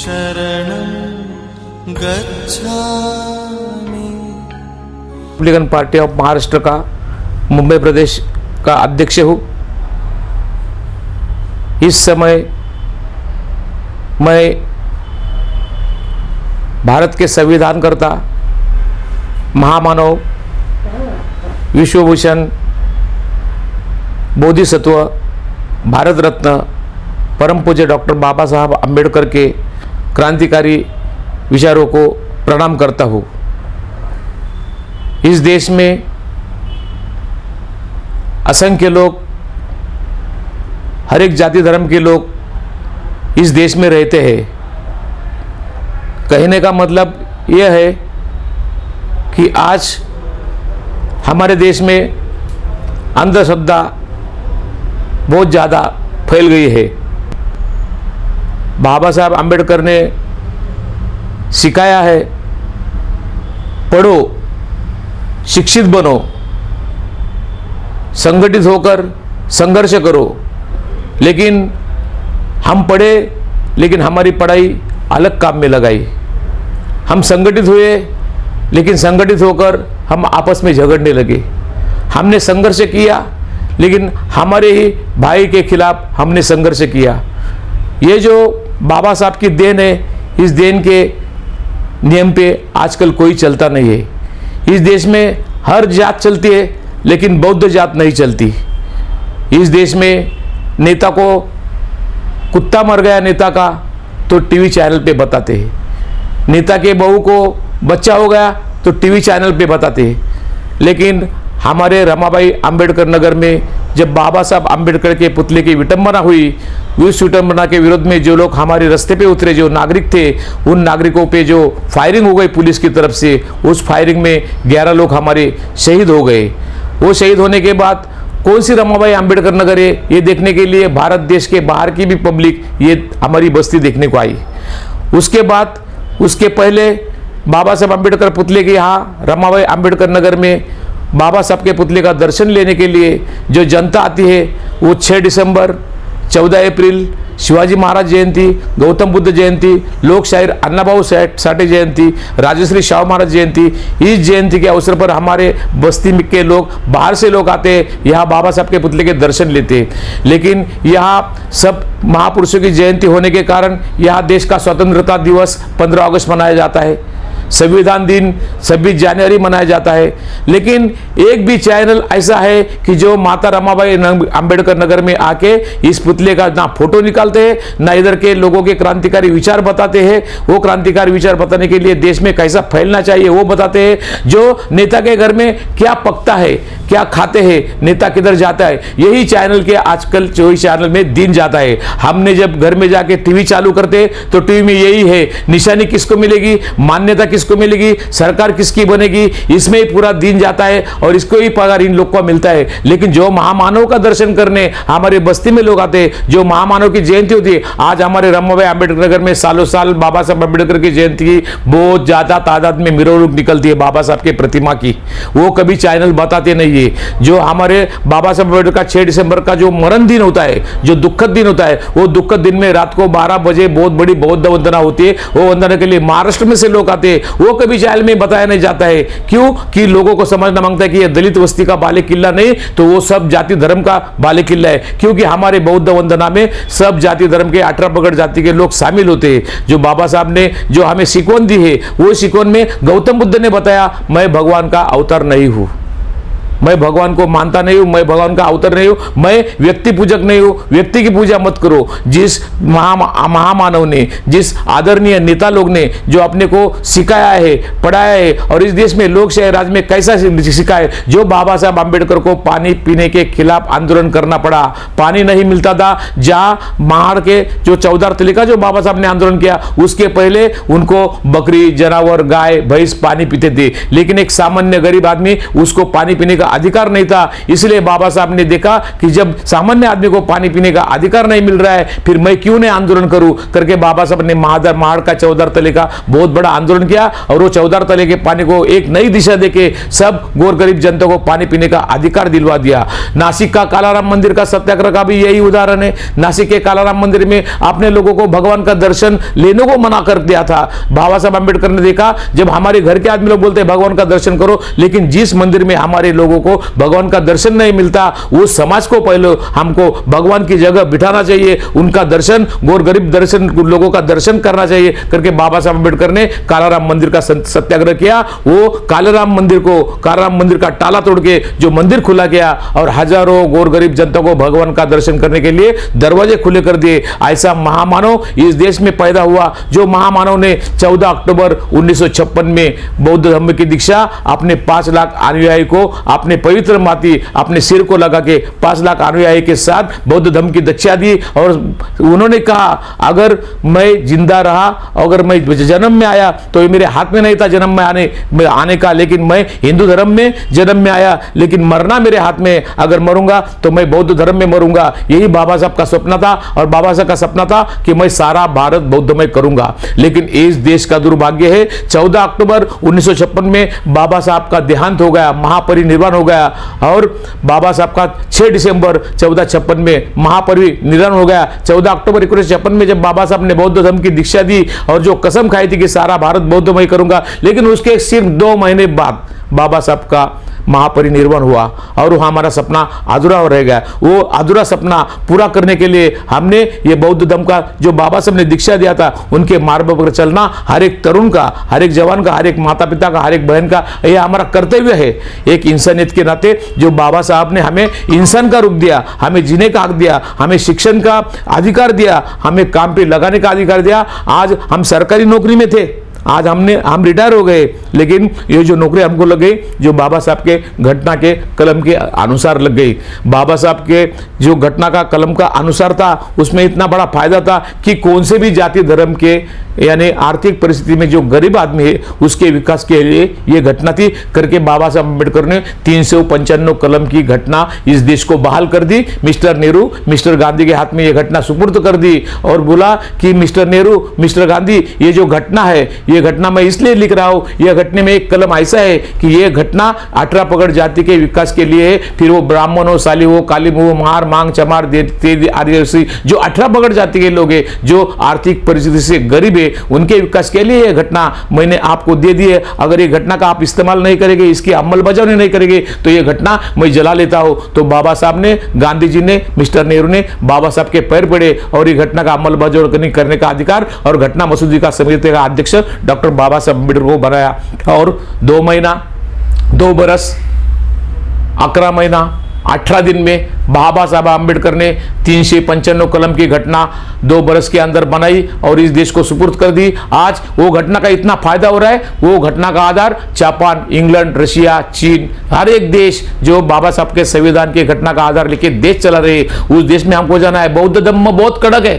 शरणं गच्छामि। Republican party of Maharashtra का मुंबई प्रदेश का अध्यक्ष हूँ। इस समय मैं भारत के संविधानकर्ता महामानव विश्वभूषण बोधिसत्व भारत रत्न परम पूज्य डॉक्टर बाबा साहब अम्बेडकर के क्रांतिकारी विचारों को प्रणाम करता हूँ। इस देश में असंख्य लोग, हर एक जाति धर्म के लोग इस देश में रहते हैं। कहने का मतलब यह है कि आज हमारे देश में अंधश्रद्धा बहुत ज़्यादा फैल गई है। बाबा साहब अम्बेडकर ने सिखाया है, पढ़ो, शिक्षित बनो, संगठित होकर संघर्ष करो। लेकिन हम पढ़े लेकिन हमारी पढ़ाई अलग काम में लगाई। हम संगठित हुए लेकिन संगठित होकर हम आपस में झगड़ने लगे। हमने संघर्ष किया लेकिन हमारे ही भाई के खिलाफ हमने संघर्ष किया। ये जो बाबा साहब की देन है, इस देन के नियम पे आजकल कोई चलता नहीं है। इस देश में हर जात चलती है लेकिन बौद्ध जात नहीं चलती। इस देश में नेता को कुत्ता मर गया नेता का तो टीवी चैनल पे बताते हैं, नेता के बहू को बच्चा हो गया तो टीवी चैनल पे बताते हैं। लेकिन हमारे रमाबाई अंबेडकर नगर में जब बाबा साहब अंबेडकर के पुतले की विटंबना हुई, उस विटंबना के विरोध में जो लोग हमारे रास्ते पे उतरे, जो नागरिक थे, उन नागरिकों पे जो फायरिंग हो गई पुलिस की तरफ से, उस फायरिंग में 11 लोग हमारे शहीद हो गए। वो शहीद होने के बाद कौन सी रमाबाई अंबेडकर नगर है, ये देखने के लिए भारत देश के बाहर की भी पब्लिक ये हमारी बस्ती देखने को आई। उसके बाद, उसके पहले बाबा साहब अंबेडकर पुतले के यहाँ रमाबाई अंबेडकर नगर में बाबा साहब के पुतले का दर्शन लेने के लिए जो जनता आती है, वो 6 दिसंबर, 14 अप्रैल, शिवाजी महाराज जयंती, गौतम बुद्ध जयंती, लोक शायर अन्नाभाऊ साठे जयंती, राजश्री शाहू महाराज जयंती, इस जयंती के अवसर पर हमारे बस्ती के लोग, बाहर से लोग आते हैं, यहाँ बाबा साहब के पुतले के दर्शन लेते हैं। लेकिन यहाँ सब महापुरुषों की जयंती होने के कारण यहाँ देश का स्वतंत्रता दिवस 15 अगस्त मनाया जाता है, संविधान दिन 26 जनवरी मनाया जाता है। लेकिन एक भी चैनल ऐसा है कि जो माता रमाबाई अंबेडकर नगर में आके इस पुतले का ना फोटो निकालते हैं, ना इधर के लोगों के क्रांतिकारी विचार बताते हैं। वो क्रांतिकारी विचार बताने के लिए देश में कैसा फैलना चाहिए वो बताते हैं। जो नेता के घर में क्या पकता है, क्या खाते हैं, नेता किधर जाता है, यही चैनल के आजकल 24 चैनल में दिन जाता है। हमने जब घर में जाके टीवी चालू करते तो टीवी में यही है, निशानी किसको मिलेगी, मान्यता किसको मिलेगी, सरकार किसकी बनेगी, इसमें ही पूरा दिन जाता है और इसको ही पगार इन लोग को मिलता है। लेकिन जो महामानव का दर्शन करने हमारे बस्ती में लोग आते हैं, जो महामानव की जयंती होती है, आज हमारे रमाबाई अंबेडकर नगर में सालों साल बाबा साहब अंबेडकर की जयंती की बहुत ज्यादा तादाद में मिरवणूक निकलती है बाबा साहब के प्रतिमा की। वो कभी चैनल बताते नहीं है। जो हमारे बाबा साहब अंबेडकर का 6 दिसंबर का जो मरण दिन होता है, जो दुखद दिन होता है, वो दुखद दिन में रात को 12 बजे बहुत बड़ी बौद्ध वंदना होती है। वो वंदना के लिए महाराष्ट्र में से लोग आते हैं, वो कभी चैनल में बताया नहीं जाता है। क्यों? कि लोगों को समझना मांगता है कि ये दलित बस्ती का बाले किला नहीं, तो वो सब जाति धर्म का बाले किला है। क्योंकि हमारे बौद्ध वंदना में सब जाति धर्म के 18 पगड़ जाति के लोग शामिल होते हैं। जो बाबा साहब ने जो हमें सिकोन दी है, वो सिकोन में गौतम बुद्ध ने बताया, मैं भगवान का अवतार नहीं हूं, मैं भगवान को मानता नहीं हूं, मैं भगवान का अवतार नहीं हूं, मैं व्यक्ति पूजक नहीं हूं। व्यक्ति की पूजा मत करो। जिस महामानव ने, जिस आदरणीय नेता लोग ने जो अपने को सिखाया है, पढ़ाया है और इस देश में लोकशाही राज में कैसा सिखाया, जो बाबा साहब अंबेडकर को पानी पीने के खिलाफ आंदोलन करना पड़ा, पानी नहीं मिलता था। जहाँ महाड़ के जो 14 तले का जो बाबा साहब ने आंदोलन किया, उसके पहले उनको बकरी, जानवर, गाय, भैंस पानी पीते थे। लेकिन एक सामान्य गरीब आदमी उसको पानी पीने का अधिकार नहीं था। इसलिए बाबा साहब ने देखा कि जब सामान्य आदमी को पानी पीने का अधिकार नहीं मिल रहा है, फिर मैं क्यों नहीं आंदोलन करूं करके बाबा साहब ने महाड़ का 14 तले का बहुत बड़ा आंदोलन किया और वो 14 तले के पानी को एक नई दिशा देके सब गोर गरीब जनता को पानी पीने का अधिकार दिलवा दिया। नासिक का कालाराम मंदिर का सत्याग्रह का भी यही उदाहरण है। नासिक के कालाराम मंदिर में आपने लोगों को भगवान का दर्शन लेने को मना कर दिया था। बाबा साहब अंबेडकर ने देखा जब हमारे घर के आदमी लोग बोलते हैं भगवान का दर्शन करो, लेकिन जिस मंदिर में हमारे लोगों को भगवान का दर्शन नहीं मिलता, उस समाज को पहले हमको भगवान की जगह बिठाना चाहिए, उनका दर्शन गोर गरीब दर्शन लोगों का दर्शन करना चाहिए करके बाबा साहब अंबेडकर ने कालाराम मंदिर का सत्याग्रह किया। वो कालाराम मंदिर का ताला तोड़ के जो मंदिर खुला गया और हजारों गोर गरीब जनता को भगवान का दर्शन करने के लिए दरवाजे खुले कर दिए। ऐसा महामानव इस देश में पैदा हुआ, जो महामानव ने 14 अक्टूबर 1956 में बौद्ध धर्म की दीक्षा अपने 5 लाख अनुयायी को अपने पवित्र माटी अपने सिर को लगा के 5 लाख अनुयायी के साथ बौद्ध धर्म की दीक्षा दी। और उन्होंने कहा अगर मैं जिंदा रहा, अगर मैं जन्म में आया तो ये मेरे हाथ में नहीं था जन्म में आने का, लेकिन मैं हिंदू धर्म में जन्म में आया, लेकिन मरना मेरे हाथ में, अगर मरूंगा तो मैं बौद्ध धर्म में मरूंगा। यही बाबा साहब का सपना था और बाबा साहब का सपना था कि मैं सारा भारत बौद्धमय करूंगा। लेकिन इस देश का दुर्भाग्य है 14 अक्टूबर 1956 में बाबा साहब का देहांत हो गया, महापरिनिर्वाण हो गया और बाबा साहब का 6 दिसंबर 1456 में महापरिनिर्वाण हो गया। 14 अक्टूबर 1956 में जब बाबा साहब ने बौद्ध धर्म की दीक्षा दी और जो कसम खाई थी कि सारा भारत बौद्धमय करूंगा, लेकिन उसके सिर्फ 2 महीने बाद बाबा साहब का महापरिनिर्वाण हुआ और वो हमारा सपना अधूरा रह गया। वो अधूरा सपना पूरा करने के लिए हमने ये बौद्ध धर्म का जो बाबा साहब ने दीक्षा दिया था उनके मार्ग पर चलना हर एक तरुण का, हर एक जवान का, हर एक माता पिता का, हर एक बहन का ये हमारा कर्तव्य है। एक इंसानियत के नाते जो बाबा साहब ने हमें इंसान का रूप दिया, हमें जीने का हक दिया, हमें शिक्षण का अधिकार दिया, हमें काम पे लगाने का अधिकार दिया। आज हम सरकारी नौकरी में थे, आज हम रिटायर हो गए, लेकिन ये जो नौकरी हमको लग गई जो बाबा साहब के घटना के कलम के अनुसार लग गई। बाबा साहब के जो घटना का कलम का अनुसार था उसमें इतना बड़ा फायदा था कि कौन से भी जाति धर्म के यानी आर्थिक परिस्थिति में जो गरीब आदमी है उसके विकास के लिए ये घटना थी करके बाबा साहब अम्बेडकर ने 395 कलम की घटना इस देश को बहाल कर दी। मिस्टर नेहरू मिस्टर गांधी के हाथ में ये घटना सुपुर्द कर दी और बोला कि मिस्टर नेहरू मिस्टर गांधी ये जो घटना है ये घटना मैं इसलिए लिख रहा हूं, यह घटने में एक कलम ऐसा है कि यह घटना 18 पगड़ जाति के विकास के लिए है। फिर वो ब्राह्मण हो, साली हो, कालिम हो, महार, मांग, चमार, आदिवासी जो 18 पगड़ जाति के लोग हैं जो आर्थिक परिस्थिति से गरीब है उनके विकास के लिए यह घटना मैंने आपको दे दी है। अगर ये घटना का आप इस्तेमाल नहीं करेंगे, इसकी अमलबजावनी नहीं करेंगे तो ये घटना मैं जला लेता हूं। तो बाबा साहब ने, गांधी जी ने, मिस्टर नेहरू ने बाबा साहब के पैर पड़े और ये घटना का अमलबजावनी करने का अधिकार और घटना मसूदी का समिति का अध्यक्ष डॉक्टर बाबा साहब अम्बेडकर को बनाया। और 2 महीना, 2 बरस, 11 महीना, 18 दिन में बाबा साहब अम्बेडकर ने 395 कलम की घटना 2 बरस के अंदर बनाई और इस देश को सुपुर्द कर दी। आज वो घटना का इतना फायदा हो रहा है, वो घटना का आधार जापान, इंग्लैंड, रशिया, चीन, हर एक देश जो बाबा साहब के संविधान की घटना का आधार लेके देश चला रहे, उस देश में हमको जाना है। बौद्ध धर्म बहुत कड़क है,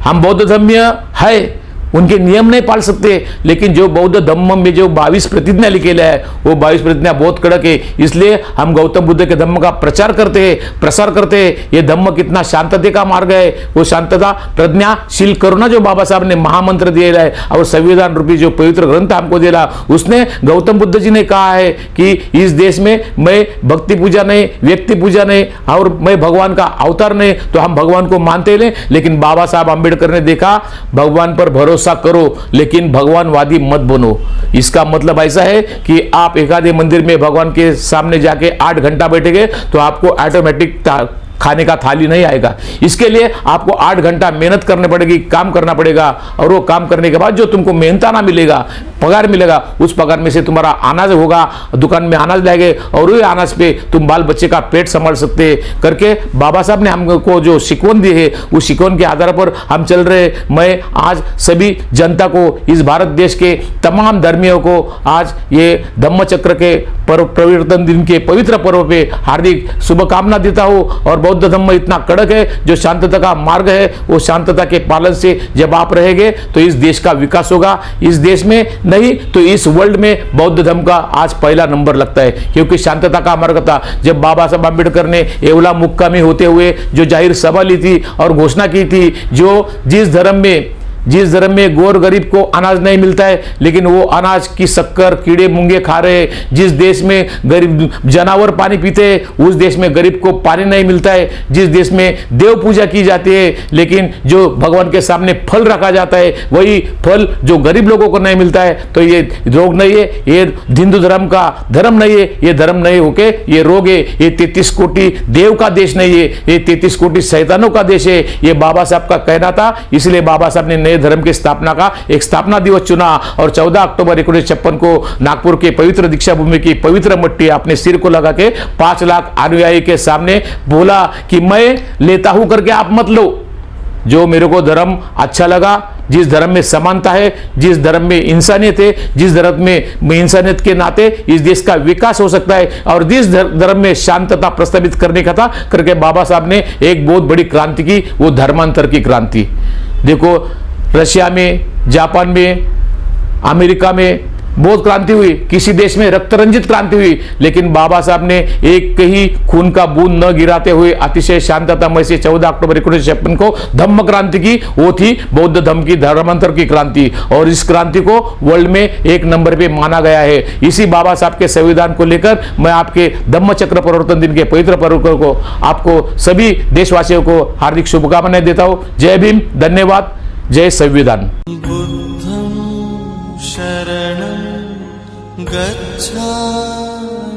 हम बौद्ध धर्मीय है, उनके नियम नहीं पाल सकते, लेकिन जो बौद्ध धम्म में जो 22 प्रतिज्ञा लिखेला है वो 22 प्रतिज्ञा बहुत कड़क है। इसलिए हम गौतम बुद्ध के धम्म का प्रचार करते हैं, प्रसार करते हैं। ये धम्म कितना शांतता का मार्ग है, वो शांतता प्रज्ञाशील करुणा जो बाबा साहब ने महामंत्र दिया है और संविधान रूपी जो पवित्र ग्रंथ हमको दिया, उसने गौतम बुद्ध जी ने कहा है कि इस देश में मैं भक्ति पूजा नहीं, व्यक्ति पूजा नहीं और मैं भगवान का अवतार नहीं, तो हम भगवान को मानते हैं। लेकिन बाबा साहब अम्बेडकर ने देखा भगवान पर भरोसा करो लेकिन भगवानवादी मत बनो। इसका मतलब ऐसा है कि आप एक आधे मंदिर में भगवान के सामने जाके 8 घंटा बैठेंगे तो आपको ऑटोमेटिक खाने का थाली नहीं आएगा। इसके लिए आपको 8 घंटा मेहनत करनी पड़ेगी, काम करना पड़ेगा और वो काम करने के बाद जो तुमको मेहनताना मिलेगा, पगार मिलेगा, उस पगार में से तुम्हारा अनाज होगा, दुकान में अनाज लाएंगे और वही अनाज पे तुम बाल बच्चे का पेट संभाल सकते करके बाबा साहब ने हमको जो शिकवन दी है उस शिकवन के आधार पर हम चल रहे। मैं आज सभी जनता को, इस भारत देश के तमाम धर्मियों को आज ये धम्म चक्र के पर्व, प्रवर्तन दिन के पवित्र पर्व पे हार्दिक शुभकामना देता हूँ और बौद्ध धर्म इतना कड़क है, जो शांतता का मार्ग है, वो शांतता के पालन से जब आप रहेंगे तो इस देश का विकास होगा। इस देश में नहीं तो इस वर्ल्ड में बौद्ध धर्म का आज पहला नंबर लगता है, क्योंकि शांतता का मार्ग था। जब बाबा साहब आंबेडकर ने येवला मुक्कामी होते हुए जो जाहिर सभा ली थी और घोषणा की थी, जो जिस धर्म में गौर गरीब को अनाज नहीं मिलता है, लेकिन वो अनाज की शक्कर कीड़े मूंगे खा रहे हैं। जिस देश में गरीब जानवर पानी पीते हैं, उस देश में गरीब को पानी नहीं मिलता है। जिस देश में देव पूजा की जाती है, लेकिन जो भगवान के सामने फल रखा जाता है, वही फल जो गरीब लोगों को नहीं मिलता है, तो ये रोग नहीं है, ये हिंदू धर्म का धर्म नहीं है, ये धर्म नहीं होके ये रोग है। ये 33 कोटि देव का देश नहीं है, ये 33 कोटि शैतानों का देश है। ये बाबा साहब का कहना था, इसलिए बाबा साहब ने नए धर्म की स्थापना का एक स्थापना दिवस चुना और 14 अक्टूबर 1956 को नागपुर के पवित्र दीक्षा भूमि की पवित्र मट्टी अपने सिर को लगा के 5 लाख अनुयायी के सामने बोला कि मैं लेता हूं करके आप मत लो। जो मेरे को धर्म अच्छा लगा, जिस धर्म में समानता है, जिस धर्म में इंसानियत है, जिस धर्म में इंसानियत के नाते इस देश का विकास हो सकता है, और जिस धर्म में शांतता प्रस्तावित करने का था करके बाबा साहब ने एक बहुत बड़ी क्रांति की, वो धर्मांतर की क्रांति। देखो रशिया में, जापान में, अमेरिका में बहुत क्रांति हुई, किसी देश में रक्त रंजित क्रांति हुई, लेकिन बाबा साहब ने एक ही खून का बूंद न गिराते हुए अतिशय शांततामय से 14 अक्टूबर 1956 को धम्म क्रांति की। वो थी बौद्ध धर्म की धर्मांतर की क्रांति, और इस क्रांति को वर्ल्ड में एक नंबर पे माना गया है। इसी बाबा साहब के संविधान को लेकर मैं आपके धम्म चक्र परिवर्तन दिन के पवित्र पर्व को आपको सभी देशवासियों को हार्दिक शुभकामनाएं देता हूं। जय भीम, धन्यवाद, जय संविधान। बुद्धं शरणं गच्छामि।